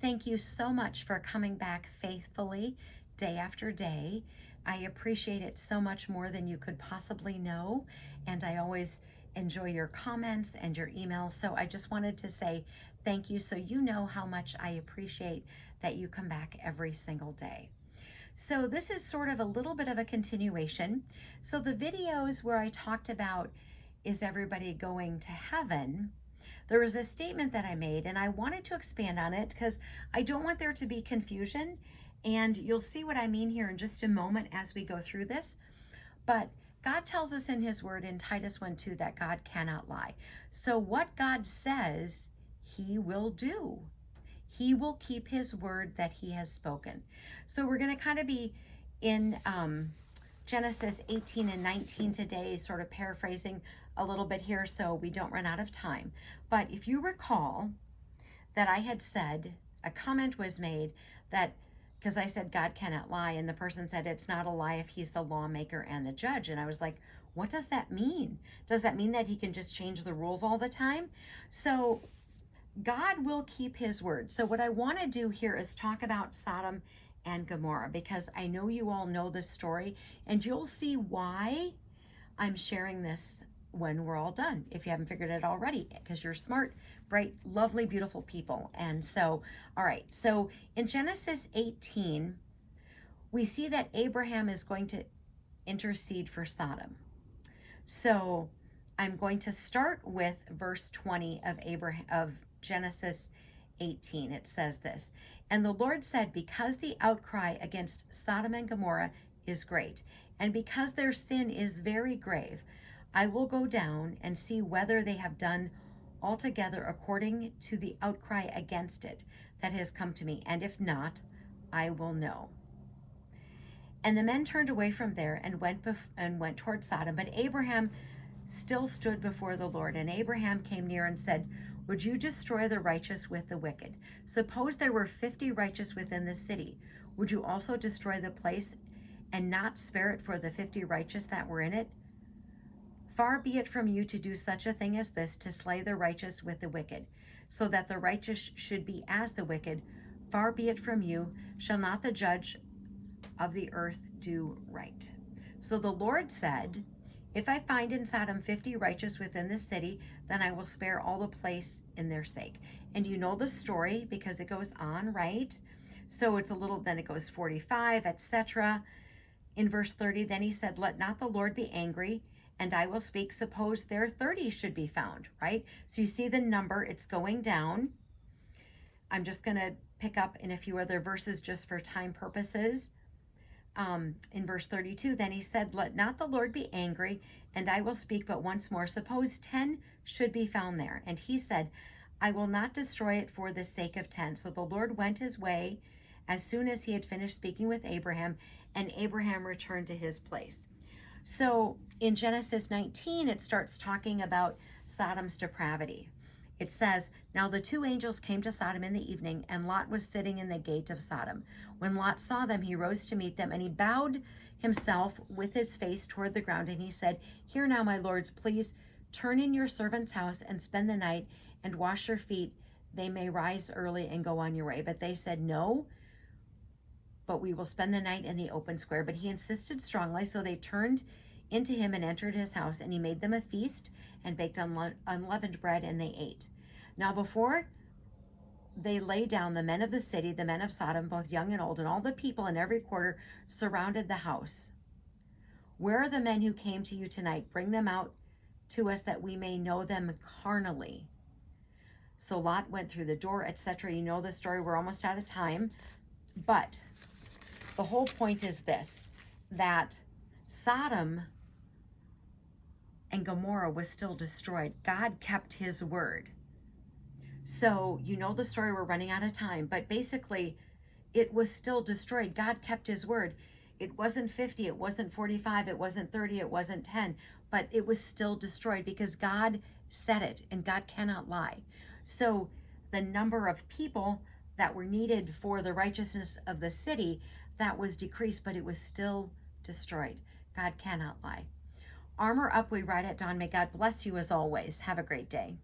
thank you so much for coming back faithfully day after day. I appreciate it so much more than you could possibly know, and I always enjoy your comments and your emails. So I just wanted to say thank you so you know how much I appreciate that you come back every single day. So this is sort of a little bit of a continuation. So the videos where I talked about, is everybody going to heaven? There was a statement that I made and I wanted to expand on it because I don't want there to be confusion. And you'll see what I mean here in just a moment as we go through this. But God tells us in his word in Titus 1:2 that God cannot lie. So what God says, he will do. He will keep his word that he has spoken. So we're going to kind of be in Genesis 18 and 19 today, sort of paraphrasing a little bit here so we don't run out of time. But if you recall that I had said, a comment was made that, because I said God cannot lie, and the person said it's not a lie if he's the lawmaker and the judge. And I was like, what does that mean? Does that mean that he can just change the rules all the time? So God will keep his word. So what I want to do here is talk about Sodom and Gomorrah, because I know you all know this story, and you'll see why I'm sharing this when we're all done, if you haven't figured it already, because you're smart, bright, lovely, beautiful people. And so, all right, so in Genesis 18, we see that Abraham is going to intercede for Sodom. So I'm going to start with verse 20 of Genesis 18. It says this, and the Lord said, because the outcry against Sodom and Gomorrah is great, and because their sin is very grave, I will go down and see whether they have done altogether according to the outcry against it that has come to me, and if not, I will know. And the men turned away from there and went toward Sodom, but Abraham still stood before the Lord. And Abraham came near and said, would you destroy the righteous with the wicked? Suppose there were 50 righteous within the city. Would you also destroy the place and not spare it for the 50 righteous that were in it? Far be it from you to do such a thing as this, to slay the righteous with the wicked, so that the righteous should be as the wicked. Far be it from you. Shall not the judge of the earth do right? So the Lord said, if I find in Sodom 50 righteous within the city, then I will spare all the place in their sake. And you know the story because it goes on, right? So it's a little, then it goes 45, etc. In verse 30, then he said, let not the Lord be angry, and I will speak. Suppose there 30 should be found, right? So you see the number, it's going down. I'm just going to pick up in a few other verses just for time purposes. In verse 32, then he said, let not the Lord be angry, and I will speak but once more. Suppose 10 should be found there. And he said, I will not destroy it for the sake of 10. So the Lord went his way as soon as he had finished speaking with Abraham, and Abraham returned to his place. So in Genesis 19, it starts talking about Sodom's depravity. It says, now the two angels came to Sodom in the evening, and Lot was sitting in the gate of Sodom. When Lot saw them, he rose to meet them, and he bowed himself with his face toward the ground, and he said, hear now, my lords, please turn in your servant's house and spend the night and wash your feet. They may rise early and go on your way. But they said, no, but we will spend the night in the open square. But he insisted strongly, so they turned into him and entered his house, and he made them a feast and baked unleavened bread, and they ate. Now before they lay down, the men of the city, the men of Sodom, both young and old, and all the people in every quarter surrounded the house. Where are the men who came to you tonight? Bring them out to us that we may know them carnally. So Lot went through the door, etc. You know the story. We're almost out of time. But the whole point is this, that Sodom and Gomorrah was still destroyed. God kept his word. So you know the story, we're running out of time, but basically it was still destroyed. God kept his word. It wasn't 50, it wasn't 45, it wasn't 30, it wasn't 10, but it was still destroyed because God said it, and God cannot lie. So the number of people that were needed for the righteousness of the city, that was decreased, but it was still destroyed. God cannot lie. Armor up, we ride at dawn. May God bless you as always. Have a great day.